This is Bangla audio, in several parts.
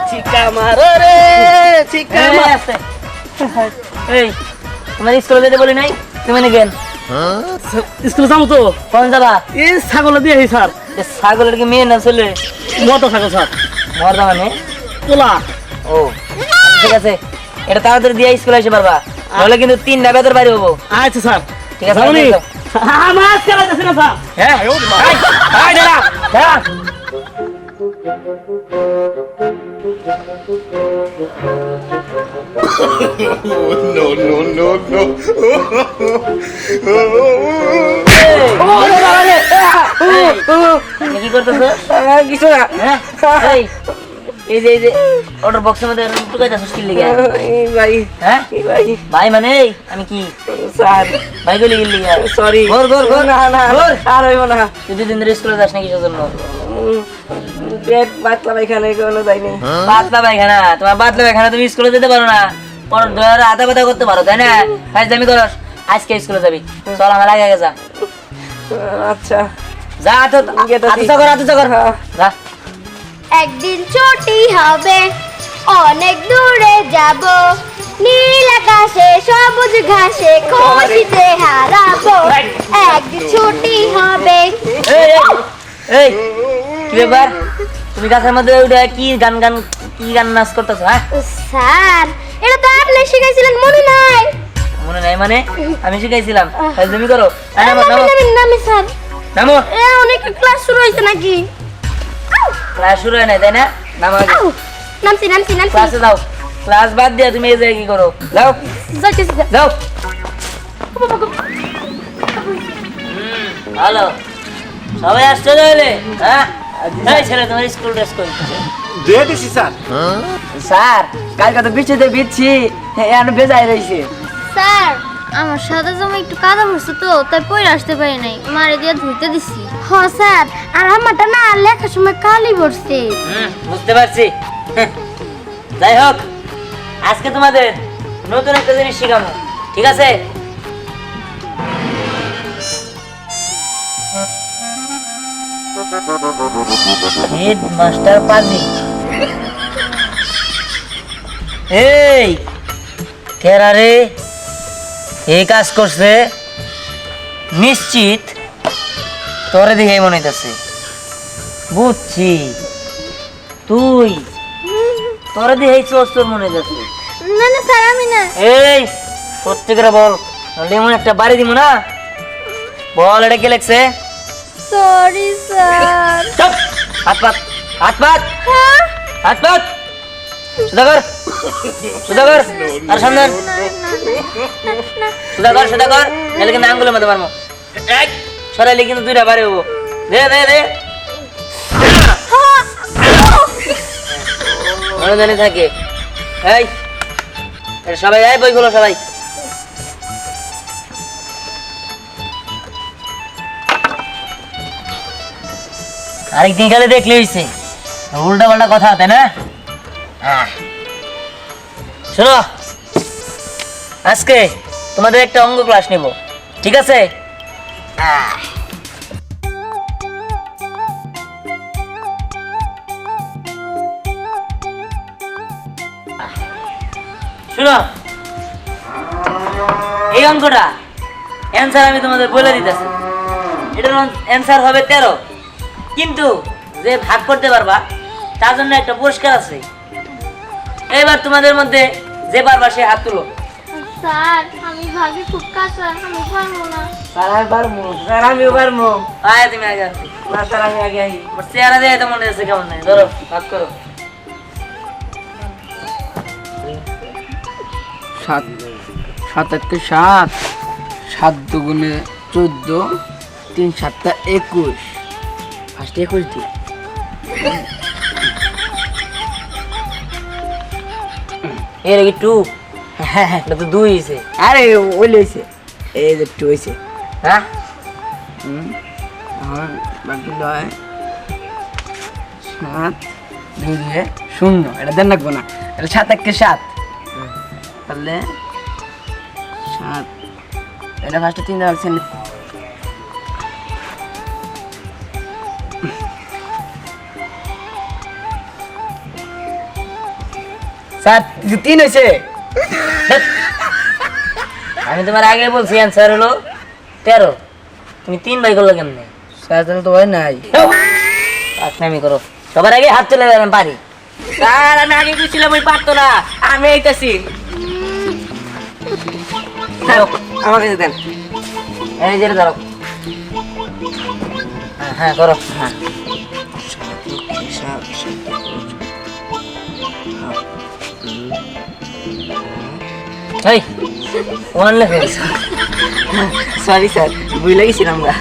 চিকা মারো রে চিকা মারো। এই তোমার স্কুলে যেতে বলি নাই, তুমি না গেল স্কুলে যাবো তো। কোন যাবা? এই ছাগল দিয়ে স্যার। ছাগলের কি মেয়ে না ছেলে? মতো ছাগল স্যার। মর্দা মানে পোলা। ও ঠিক আছে, এটা তাড়াতাড়ি দিয়ে স্কুলে এসে পারবা, নাহলে কিন্তু 3টা বেতর বাইরে হবো। আচ্ছা স্যার ঠিক আছে? যাবনি? আমার খেলা যাচ্ছে না স্যার। হ্যাঁ দাঁড়া দাঁড়া। কি করতেছো? কিছু না। এই এই যে অর্ডার বক্সের মধ্যে টুকাই যাচ্ছ কি লিগে? ভাই হ্যাঁ ভাই ভাই মানে আমি কি স্যার ভাই বলি গেলি? সরি। ঘর ঘর ঘর না না আর হইব না। তুই 2 দিন ধরে স্কুলে যাস না কিসের জন্য? পেট পাতলা পায়খানা কোনো যায়নি। পাতলা পায়খানা? তোমার পাতলা পায়খানা, তুমি স্কুলে যেতে পারো না, পর আধা পাতা করতে পারো তাই না? ফাইজলামি করস। আজকে স্কুলে যাবি, চল আমার আগে আগে যা। আচ্ছা যা তো আতো কর যা। একদিন ছুটি হবে, অনেক দূরে যাব, নীল আকাশে সবুজ ঘাসে খুশিতে হারাবো। একদিন ছুটি হবে। এই এই কি ব্যাপার, তুমি গাছের মধ্যে উঠে কি গান নাচ করতেছো? হ্যাঁ স্যার, এটা তো আপনি শিখাইছিলেন, মনে নাই? মনে নাই মানে? আমি শিখাইছিলাম, ফাইজলামি করো। নামো নামো নামি স্যার, নামো। অনেক ক্লাস শুরু হয়েছে নাকি? ক্লাস শুরু হয় নাই তাই না? নামো আগে। নামছি ক্লাসে যাও, ক্লাস বাদ দিয়ে তুমি এই জায়গায় কি করো? যাও যাও। ভালো, সবাই আসছে তাহলে? হ্যাঁ এই ছেলে তোমার স্কুল ড্রেস কই? দিয়ে দিছি স্যার। স্যার কালকে তো বৃষ্টিতে ভিজছি, এখন ভেজাই রয়েছে। স্যার, আমার সাদা জামা একটু কাদা পড়ছে তো, তাই পরে আসতে পারি নাই, মারে দিয়ে ধুইতে দিছি। হ স্যার, আর আমারটা না লেখার সময় কালি পড়ছে। বুঝতে পারছি। যাই হোক, আজকে তোমাদের নতুন একটা জিনিস শিখাবো, ঠিক আছে? হেড মাস্টার পাজি। এই কেরা রে এই কাজ করছে? নিশ্চিত তোরে দেখেই মনে হইতেছে। বুঝছি, তুই তোরে দেখেই চোর মনে হইতেছে। না না স্যার, আমি না। এই সত্যি করে বল, নাহলে এমন একটা বাড়ি দিব না। বল, এটা কে লেখছে? Sorry sir. চুপ! হাত পাত, হাত পাত, হাত পাত। সুধাকর, সুধাকর, আর সামনে সুধাকর, সুধাকর, নাহলে কিন্তু আঙ্গুলের মধ্যে মারবো। এক সরাইলে কিন্তু 2টা বাড়ি হবো। দে দে দে। মনে জানি থাকে। এই এটা সবাই যায়, বই খোলো সবাই। আরেকদিন গেলে দেখলে হয়েছে উল্টা পাল্টা কথা, তাই না? শোনো, আজকে তোমাদের একটা অঙ্গ ক্লাস নিব, ঠিক আছে? শোনো, এই অঙ্কটা অ্যান্সার আমি তোমাদের বলে দিতেছি। এটার অ্যান্সার হবে 13, কিন্তু যে ভাগ করতে পারবা তার জন্য একটা পুরস্কার আছে। এবার তোমাদের মধ্যে যে পারবা সে হাত তুলো। স্যার, আমি ভাগে খুব কাঁচা, আমি পারবো না। স্যার আমি পারবো। স্যার আমিও পারবো। আয় তুমি আগে। না স্যার আমি আগে আই। চেহারা দিয়ে তো মনে হচ্ছে কেমন নাই। ধরো, ভাগ করো। 7 7 × 7, 7 দুগুণে 14, 3 × 7 = 21। ফার্স্টে 21 দি। এর কি 2? হ্যাঁ এটা তো 2 হইছে। আরে ওই লইছে, এই যে 2 হইছে। হ্যাঁ আমার বাকি লয় 7 2 2 0। এটা দেন রাখবো না, এটা 7 × 7। তাহলে 7, এটা ফার্স্টে 3 দেওয়া হচ্ছে। স্যার 3 হয়েছে। আমি তোমার আগে বলছি অ্যান্সার হলো 13। তুমি 3 বাই করলে কেমনে? স্যার তাহলে তো হয় নাই। আমি করো সবার আগে হাত চলে যাবেন পারি। স্যার আমি আগে গেছিলাম ওই পারতো না, আমি এইতেছি। আমার কাছে দেন। এই যে ধরো। হ্যাঁ করো। হ্যাঁ এই ওয়ান লেখে সরি স্যার, ভুলে গেছিলাম আমরা।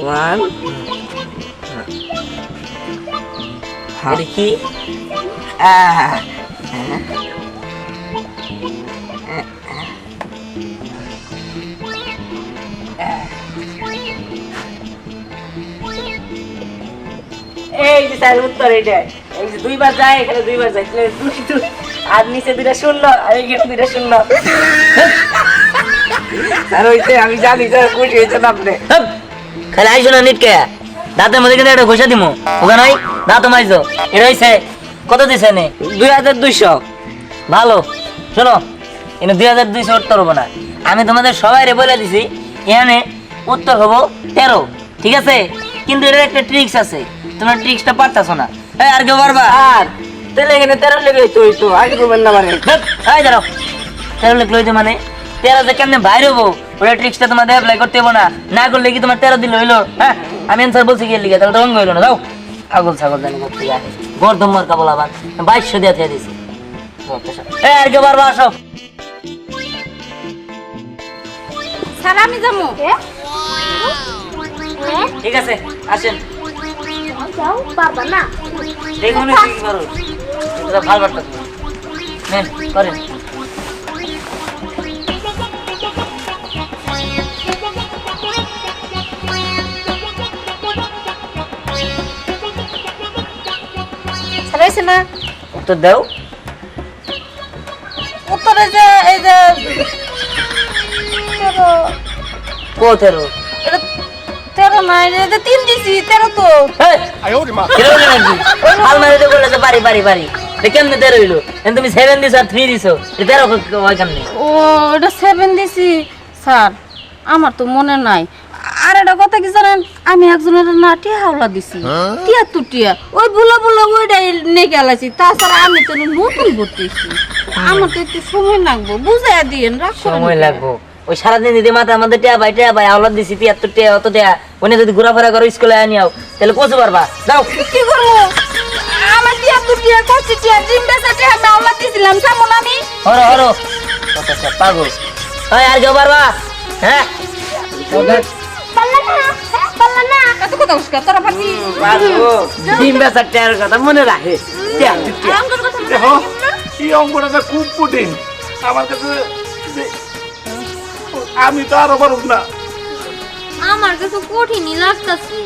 1 এটা কি? এই যে স্যার উত্তর এটা। এই যে 2 বার যায়, এখানে 2 বার যায়, তাহলে 2 আর নিচে 2টা শূন্য আর এখানে 2টা শূন্য। স্যার হইছে, আমি জানি স্যার, খুশি হয়েছেন আপনি। খালি আইসো না নিটকে দাঁতের মধ্যে কিন্তু একটা ঘষা দিমু ওখানে নাই দাঁত মাইছো। এটা হইছে কত দিছে নে? 2200। ভালো শোনো, এনে 2200 উত্তর হবো না। আমি তোমাদের সবাই বলে দিছি এখানে উত্তর হবো 13, ঠিক আছে? কিন্তু এটার একটা ট্রিক্স আছে, তোমরা ট্রিক্সটা পারতাছো না। এই আর কেউ পারবা? আর তাহলে এখানে 13 লেগে হইতো, আগে করবেন না মানে। এই দাঁড়াও, 13 লিখলে হইতো মানে 13 যে কেমনে বাইরে হবো ওটা ট্রিক্সটা তোমাদের অ্যাপ্লাই করতে হবো না। না করলে কি তোমার 13 দিলে হইলো? হ্যাঁ আমি অ্যান্সার বলছি গিয়ে লিখে, তাহলে তো অঙ্গ হইলো না। যাও আগল ছাগল জানি করতে আসে গর্দম্বর কাবল আবার 2200 দিয়ে থেকে দিছি। এই আর কেউ পারবা? আসো। স্যার আমি যাবো। ঠিক আছে আসেন। যাও বাবা না। দেখুন কি করো, এটা ভালো বার্তা নেন করেন। স্যার হয়েছে না? উত্তর দাও। উত্তরে যে এই যে 13 এটা 13 না, এই যে 3 দিছি, 13 তো। আলমারিতে বলে তো বাড়ি বাড়ি বাড়ি কেমনে 13 হইলো? তুমি 7 দিছো আর 3 দিছো, 13 হয় কেমনে? ও এটা 7 দিছি স্যার, আমার তো মনে নাই। আর এটা কথা কি জানেন, আমি একজনের না টিয়া হাওলা দিছি, টিয়া তো টিয়া ওই বুলা বুলা ওইটাই নিয়ে গেলাছি। তাছাড়া আমি তো নতুন ভর্তিছি, আমার তো একটু সময় লাগবো, বুঝাইয়া দিয়েন। রাগ করেন সময় না। লাগবো ওই সারাদিন দিদি মাথা আমাদের টিয়া ভাই আওলাদ দিছি 73 টিয়া অত টিয়া ওনে যদি ঘোরাফেরা করো স্কুলে আনিয়াও তাহলে পৌঁছে পারবা। যাও কি করবো? আমার টিয়া তো টিয়া কষ্ট টিয়া ডিম বেচা টিয়া আমি হাওলা দিছিলাম, কেমন আমি হরো হরো কত সব পাগল। ওই আর কেউ পারবা? হ্যাঁ পারলা না, পারলা না। এত কথা উস্কা তোরা পারবি? পারবো। ডিম বেচার টায়ার কথা মনে রাখে। আমার কথা মনে দেখো এই অঙ্কটা তো খুব কঠিন আমার কাছে। আমি তো আরো পারব না। আমার কাছে কঠিনই লাগতাছে।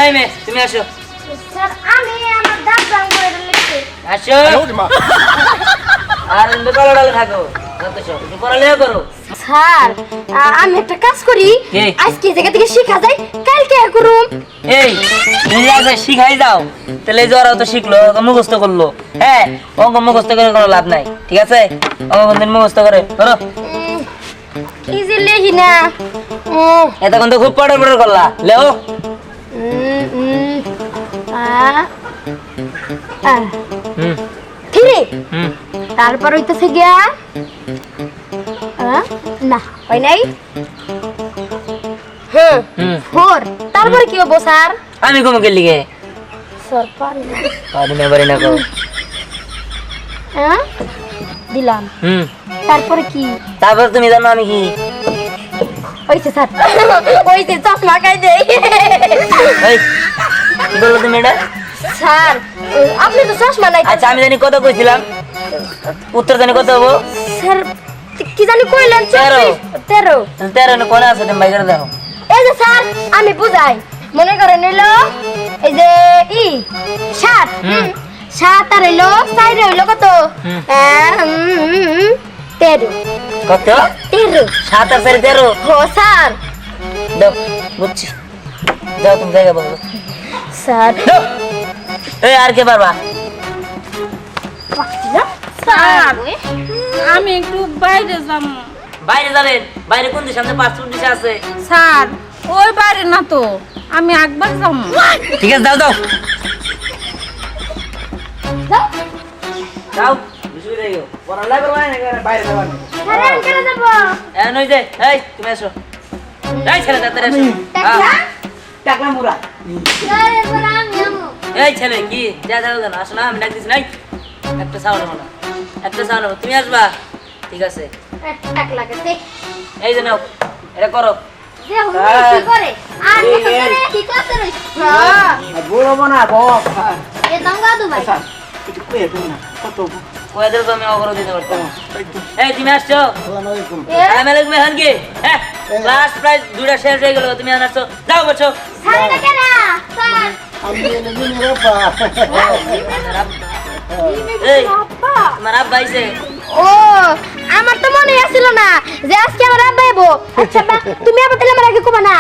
এই মেয়ে তুমি আসো স্যার আমি আমার দাঁত ভাঙ করে লিখতে। আসো আর বেকার থাকো যত সব তুমি পড়ালেখা করো। স্যার আমি একটা কাজ করি, কি? আজকে এই জায়গা থেকে শিখা যায়, কালকে করুম। এই তুমি যা শিখাই দাও তাহলে এই যে ওরাও তো শিখলো, ওরা মুখস্থ করলো। হ্যাঁ অঙ্ক মুখস্থ করে কোনো লাভ নাই, ঠিক আছে? অঙ্ক কোনদিন মুখস্থ করে করো। কি যে লেহি না। এতক্ষণ তো খুব পড়ে পড়ে করলা, লেও হুম ফিরে হুম তারপর হইতেছে গিয়া না হয় নাই। হ্যাঁ হুম 4 তারপরে কি হবো স্যার? আমি কমকে লিখে স্যার পারি না। পারি না কো হ্যাঁ দিলাম। হুম তারপরে কি তারপর তুমি জানো আমি কি? হইছে স্যার? হইছে চশমা খাই দেই। এই কি বললো তুমি এটা? স্যার আপনি তো চশমা নাই। আচ্ছা আমি জানি কত কইছিলাম, উত্তর জানি কত হবো? স্যার কি জানি কইলেন? 13 13 13 কোনে আছে তুমি বাইরে দেখো। এই যে স্যার আমি বুঝাই, মনে করেন হইলো এই যে 7 7 আর হইলো 4 হইলো কত? 13 কত? 13 7 আর 13 হো স্যার। দাও বুঝছি, যাও তুমি জায়গা বলো। স্যার এই আর কে পারবা? স্যার আমি একটু বাইরে যাব। বাইরে যাবেন? বাইরে কোন দিকে? সামনে পাসপোর্ট দিশা আছে। স্যার ওই বাইরে না তো, আমি একবার যাব। ঠিক আছে, যাও যাও যাও। বুঝুই দেও পড়ালেখা করবা না বাইরে যাবা না। স্যার আমি কেন যাব? নই যে এই তুমি এসো। এই ছেলে তাড়াতাড়ি এসো। টাকলা টাকলা মুরা। স্যার এবার আমি আমো। এই ছেলে কি যা যাও কেন? আসো না, আমি ডাক দিছি নাই। একটা সাউন্ড হলো না, একটা সাউন্ড হলো। তুমি আসবা? ঠিক আছে, টাকলাকে দেখ এই যে নাও, এটা করো। যে হুমড়ি কি করে আর বছর ধরে কি ক্লাসে রইছ বড় বনা বক। এ দঙ্গা দুবাই স্যার একটু কয়ে দেন না কত কয়ে দেবো তো আমি অগরো দিতে পারতাম। এই তুমি আসছো? আসসালামু আলাইকুম। আমি লাগবে হান কি? হ্যাঁ, ক্লাস প্রায় 2টা শেষ হয়ে গেল, তুমি আসছো। যাও বসো। স্যার এটা কেন স্যার আমি এনে দিন রে পা এই তোমার আব্বা আইছে? ও আমার তো মনে আসছিল না যে আজকে আমার আব্বা আইবো। আচ্ছা বা তুমি আবার তাহলে আমার আগে কবা না।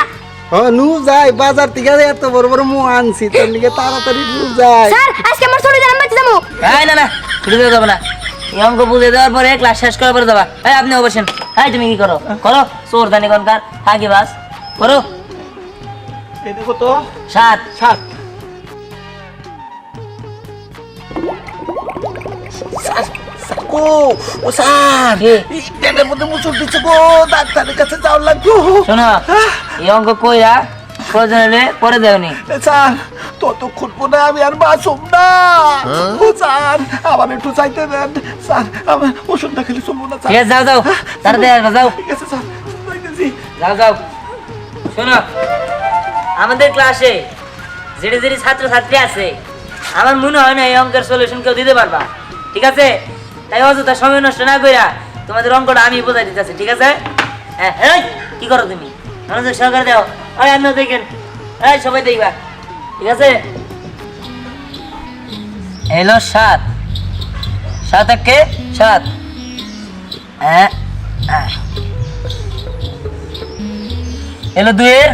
নু যাই বাজার থেকে এত বড় বড় মু আনছি তোর লিগে তাড়াতাড়ি নু যাই। স্যার আজকে আমার ছোট জানাম বাচ্চা যাবো। এই না না, ছুটি দেওয়া যাবে না। এই অঙ্ক বুঝে দেওয়ার পরে ক্লাস শেষ করার পরে যাবা। এই আপনি বসেন। এই তুমি কি করো? করো চোর দানি কনকার থাকি বাস করো। এটা কত? 7 7 ও ও স্যার কি? এটার মধ্যে মুসুর দিচ্ছে গো, ডাক্তারের কাছে যাওয়ার লাগবে। শোনো, এই অঙ্ক কইরা প্রয়োজন হলে পরে দেওনি। স্যার ততক্ষণ মনে হয় আমি আর বাঁচব না। ও স্যার আমার একটু চাইতে দেন স্যার, আমার ওষুধটা খেলে চলবো না ঠিক স্যার। আছে, যাও যাও তাড়াতাড়ি আসবা, যাও ঠিক আছে স্যার, যাইতেছি। যাও যাও। শোনো, আমাদের ক্লাসে যেটা যেটি ছাত্রছাত্রী আছে, আমার মনে হয় না এই অঙ্কের সলিউশন কেউ দিতে পারবা। ঠিক আছে, তাই অযথা সময় নষ্ট না কইরা তোমাদের অঙ্কটা আমি বোঝাই দিতেছি। ঠিক আছে? হ্যাঁ, এই কি করো তুমি? মনোযোগ সহকারে দাও। ওই আপনিও দেখেন, এই সবাই দেখবা। ঠিক আছে? এলো 7 7 একে 7। হ্যাঁ, এলো 2 এর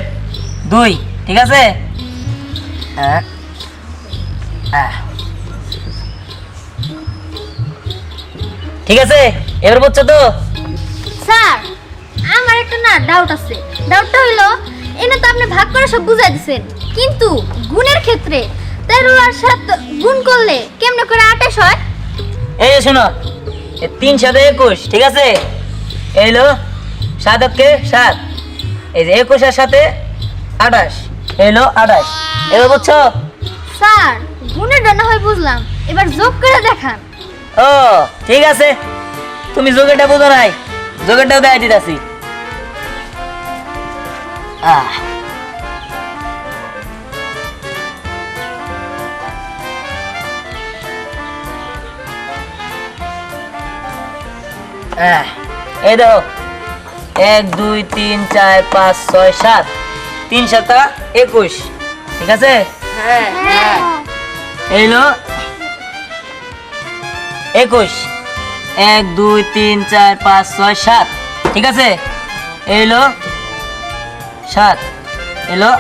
2। ঠিক আছে? হ্যাঁ, ঠিক আছে, এবার বুঝছো তো? স্যার আমার একটা না ডাউট আছে। ডাউটটা হইলো এনে তো আপনি ভাগ করে সব বুঝাই দিছেন, কিন্তু গুণের ক্ষেত্রে 13 আর 7 গুণ করলে কেমনে করে 28 হয়? এই যে শোনো, 3 7 21। ঠিক আছে? এইলো 7 একে 7। এই যে 21 এর সাথে 28, এইলো 28। এবার বুঝছো? স্যার গুণের ডানা হয় বুঝলাম, এবার যোগ করে দেখান। ও ঠিক আছে, তুমি যোগেরটা বুঝো নাই, যোগেরটাও দেখাই দিতেছি। এই দেখো, 1 2 3 4 5 6 7, 3 7 21। ঠিক আছে? হ্যাঁ এইলো 21। 1 2 3 4 5 6 7। ঠিক আছে? এইলো 7, এলো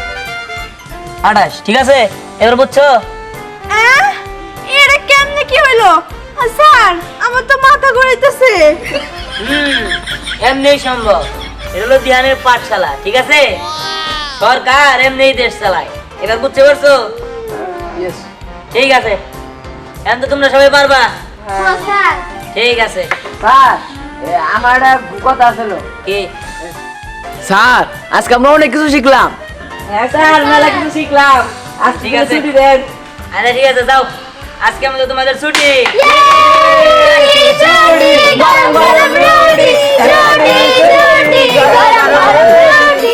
28। ঠিক আছে? এবার বুঝছো? এটা কেমনে কি হইলো? স্যার আমার তো মাথা ঘুরাইতেছে। এমনি সম্ভব। এটা হলো ধ্যানের পাঠশালা। ঠিক আছে? সরকার এমনি দেশ চালায়। এবার বুঝতে পারছো? ঠিক আছে, এখন তো তোমরা সবাই পারবা। স্যার ঠিক আছে। স্যার আমার একটা কথা ছিল। কি? স্যার আজকে আমরা অনেক কিছু শিখলাম। হ্যাঁ স্যার, মেলা কিছু শিখলাম। আজকে ঠিক আছে। ছুটি দেন। আরে ঠিক আছে, যাও। আজকে আমাদের তোমাদের ছুটি। গরম গরম রুটি রুটি রুটি গরম গরম রুটি।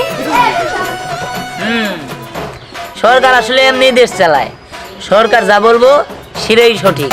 সরকার আসলে এমনি দেশ চালায়। সরকার যা বলবো সেটাই সঠিক।